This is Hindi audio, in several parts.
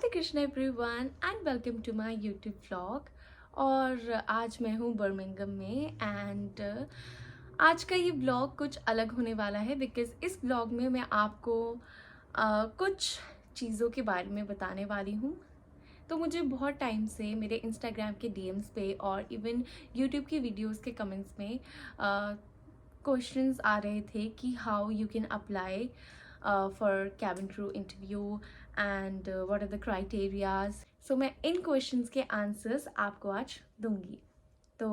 Radhe Krishna everyone and welcome to my YouTube vlog. और आज मैं हूँ बर्मिंघम में एंड आज का ये व्लॉग कुछ अलग होने वाला है बिकॉज़ इस व्लॉग में मैं आपको कुछ चीज़ों के बारे में बताने वाली हूँ। तो मुझे बहुत टाइम से मेरे इंस्टाग्राम के डीएम्स पे और इवन यूट्यूब की वीडियोस के कमेंट्स में क्वेश्चंस आ रहे थे कि how you can apply for cabin crew interview and what are the criterias. So मैं इन क्वेश्चंस के आंसर्स आपको आज दूंगी। तो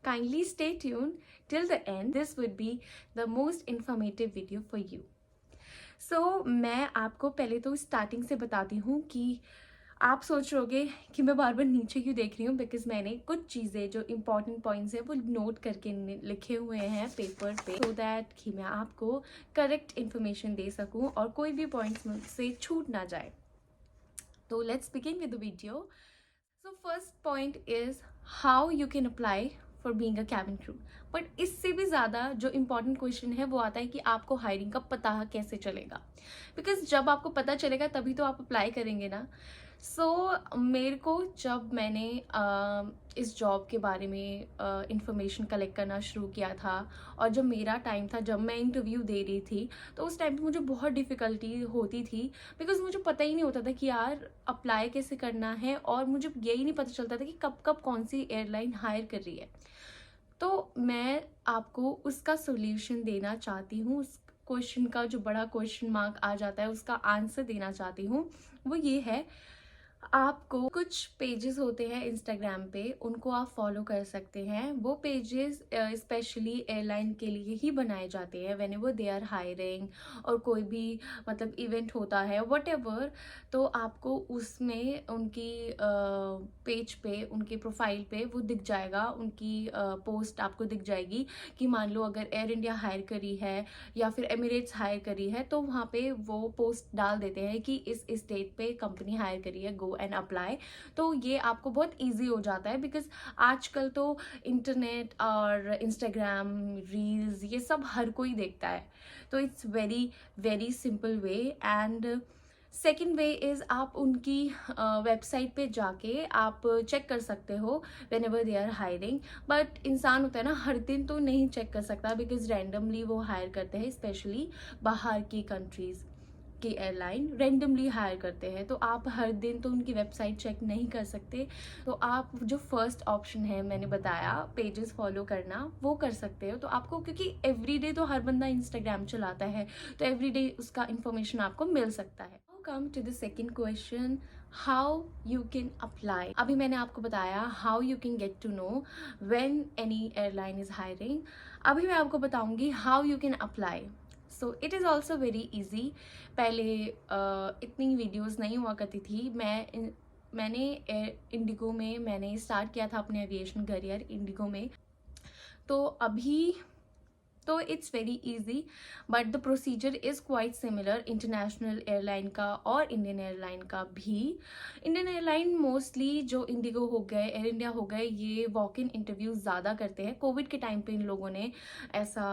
kindly stay tune till the end, this would be the most informative video for you. So मैं आपको पहले तो स्टार्टिंग से बताती हूँ कि आप सोच रहोगे कि मैं बार बार नीचे क्यों देख रही हूँ, बिकॉज मैंने कुछ चीज़ें जो इंपॉर्टेंट पॉइंट्स हैं वो नोट करके लिखे हुए हैं पेपर पे, सो दैट कि मैं आपको करेक्ट इन्फॉर्मेशन दे सकूँ और कोई भी पॉइंट्स मुझसे छूट ना जाए। तो let's begin with the video. So first point is how you can apply for being a cabin crew. But इससे भी ज़्यादा जो इम्पोर्टेंट क्वेश्चन है वो आता है कि आपको हायरिंग का पता कैसे चलेगा, बिकॉज जब आपको पता चलेगा तभी तो आप अप्लाई करेंगे ना। मेरे को जब मैंने इस जॉब के बारे में इंफॉर्मेशन कलेक्ट करना शुरू किया था और जब मेरा टाइम था, जब मैं इंटरव्यू दे रही थी, तो उस टाइम पे मुझे बहुत डिफ़िकल्टी होती थी बिकॉज मुझे पता ही नहीं होता था कि यार अप्लाई कैसे करना है, और मुझे यही नहीं पता चलता था कि कब कब कौन सी एयरलाइन हायर कर रही है। तो मैं आपको उसका सोल्यूशन देना चाहती हूँ, उस क्वेश्चन का जो बड़ा क्वेश्चन मार्क आ जाता है उसका आंसर देना चाहती हूँ। वो ये है, आपको कुछ पेजेस होते हैं इंस्टाग्राम पे, उनको आप फॉलो कर सकते हैं। वो पेजेस स्पेशली एयरलाइन के लिए ही बनाए जाते हैं whenever they are hiring, और कोई भी मतलब इवेंट होता है व्हाटएवर, तो आपको उसमें उनकी पेज पे, उनके प्रोफाइल पे वो दिख जाएगा, उनकी पोस्ट आपको दिख जाएगी कि मान लो अगर एयर इंडिया हायर करी है या फिर एमिरेट्स हायर करी है, तो वहाँ पे वो पोस्ट डाल देते हैं कि इस डेट पे कंपनी हायर करी है, गो एंड अप्लाई। तो ये आपको बहुत इजी हो जाता है बिकॉज आजकल तो इंटरनेट और इंस्टाग्राम रील्स ये सब हर कोई देखता है, तो it's very very simple way. And second way is आप उनकी वेबसाइट पे जाके आप चेक कर सकते हो whenever they are hiring. But इंसान होता है ना, हर दिन तो नहीं चेक कर सकता बिकॉज रैंडमली वो हायर करते हैं, स्पेशली बाहर की कंट्रीज़ की एयरलाइन रैंडमली हायर करते हैं, तो आप हर दिन तो उनकी वेबसाइट चेक नहीं कर सकते। तो आप जो फर्स्ट ऑप्शन है मैंने बताया, पेजेस फॉलो करना, वो कर सकते हो। तो आपको, क्योंकि एवरीडे तो हर बंदा इंस्टाग्राम चलाता है, तो एवरीडे उसका इंफॉर्मेशन आपको मिल सकता है। Come to the second question, how you can apply. अभी मैंने आपको बताया how you can get to know when any airline is hiring. अभी मैं आपको बताऊंगी how you can apply. So it is also very easy. पहले इतनी वीडियोस नहीं हुआ करती थी। मैंने इंडिगो में मैंने स्टार्ट किया था अपने एविएशन करियर इंडिगो में। तो अभी तो it's very easy, but the procedure is quite similar international airline का और इंडियन एयरलाइन का भी। इंडियन एयरलाइन मोस्टली जो इंडिगो हो गए, एयर इंडिया हो गए, ये वॉक इन इंटरव्यू ज़्यादा करते हैं। कोविड के टाइम पे इन लोगों ने ऐसा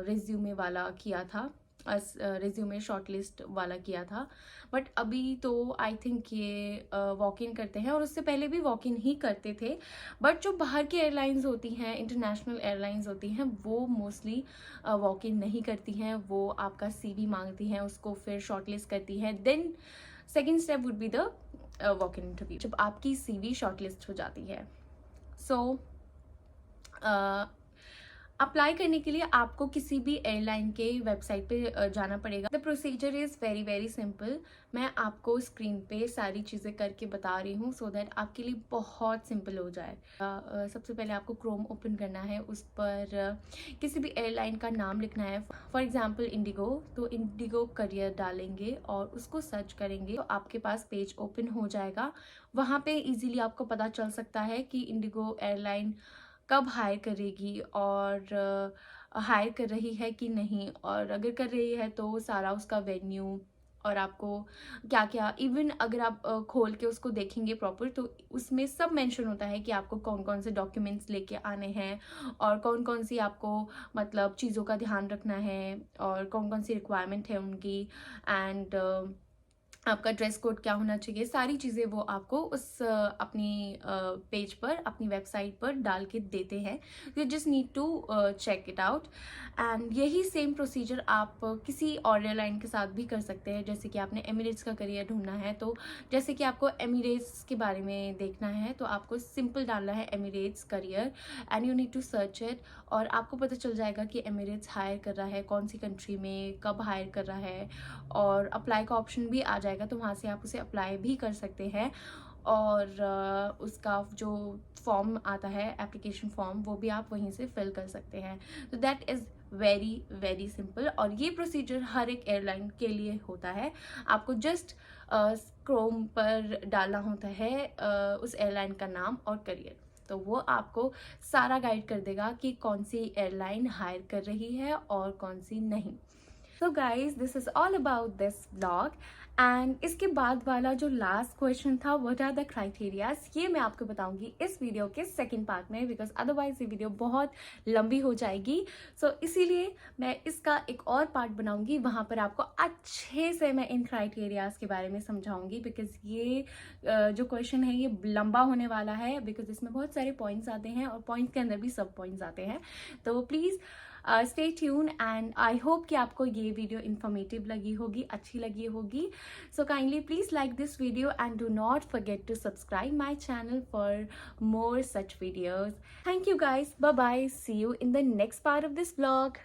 रिज्यूमे वाला किया था, रिज्यूमे शॉर्टलिस्ट वाला किया था। बट अभी तो आई थिंक ये वॉक इन करते हैं, और उससे पहले भी वॉक इन ही करते थे। बट जो बाहर की एयरलाइंस होती हैं, इंटरनेशनल एयरलाइंस होती हैं, वो मोस्टली वॉक इन नहीं करती हैं। वो आपका सीवी मांगती हैं, उसको फिर शॉर्टलिस्ट करती हैं, then second step would be the walk in interview, जब आपकी सीवी शॉर्टलिस्ट हो जाती है। सो अप्लाई करने के लिए आपको किसी भी एयरलाइन के वेबसाइट पे जाना पड़ेगा। The procedure is very very simple. मैं आपको स्क्रीन पे सारी चीज़ें करके बता रही हूँ सो दैट आपके लिए बहुत सिंपल हो जाए। सबसे पहले आपको क्रोम ओपन करना है, उस पर किसी भी एयरलाइन का नाम लिखना है। फॉर एग्जाम्पल इंडिगो, तो इंडिगो करियर डालेंगे और उसको सर्च करेंगे, तो आपके पास पेज ओपन हो जाएगा। वहाँ पे इजीली आपको पता चल सकता है कि इंडिगो एयरलाइन कब हायर करेगी और हायर कर रही है कि नहीं, और अगर कर रही है तो सारा उसका वेन्यू और आपको क्या क्या, इवन अगर आप खोल के उसको देखेंगे प्रॉपर, तो उसमें सब मेंशन होता है कि आपको कौन कौन से डॉक्यूमेंट्स लेके आने हैं और कौन कौन सी आपको मतलब चीज़ों का ध्यान रखना है और कौन कौन सी रिक्वायरमेंट है उनकी। एंड आपका ड्रेस कोड क्या होना चाहिए, सारी चीज़ें वो आपको उस अपनी पेज पर, अपनी वेबसाइट पर डाल के देते हैं। You just need to check it out. And यही सेम प्रोसीजर आप किसी और एयरलाइन के साथ भी कर सकते हैं। जैसे कि आपने एमिरेट्स का करियर ढूंढना है, तो जैसे कि आपको एमिरेट्स के बारे में देखना है, तो आपको सिंपल डालना है Emirates career and you need to search it, और आपको पता चल जाएगा कि एमिरेट्स हायर कर रहा है, कौन सी कंट्री में, कब हायर कर रहा है, और अप्लाई का ऑप्शन भी आ जाएगा, तो वहाँ से आप उसे अप्लाई भी कर सकते हैं। और उसका जो फॉर्म आता है, एप्लीकेशन फॉर्म, वो भी आप वहीं से फिल कर सकते हैं। तो that is very very simple, और ये प्रोसीजर हर एक एयरलाइन के लिए होता है। आपको जस्ट क्रोम पर डालना होता है उस एयरलाइन का नाम और करियर, तो वो आपको सारा गाइड कर देगा कि कौन सी एयरलाइन हायर कर रही है और कौन सी नहीं। So guys, this is all about this blog. And इसके बाद वाला जो लास्ट क्वेश्चन था, व्हाट आर द क्राइटेरियाज, ये मैं आपको बताऊंगी इस वीडियो के सेकंड पार्ट में, बिकॉज अदरवाइज ये वीडियो बहुत लंबी हो जाएगी। सो इसीलिए मैं इसका एक और पार्ट बनाऊंगी, वहाँ पर आपको अच्छे से मैं इन क्राइटेरियाज के बारे में समझाऊंगी, बिकॉज ये जो क्वेश्चन है ये लंबा होने वाला है, बिकॉज इसमें बहुत सारे पॉइंट्स आते हैं और पॉइंट्स के अंदर भी सब पॉइंट्स आते हैं। तो please stay tune, and I hope कि आपको ये वीडियो इन्फॉर्मेटिव लगी होगी, अच्छी लगी होगी। So kindly please like this video and do not forget to subscribe my channel for more such videos. Thank you guys. Bye bye. See you in the next part of this vlog.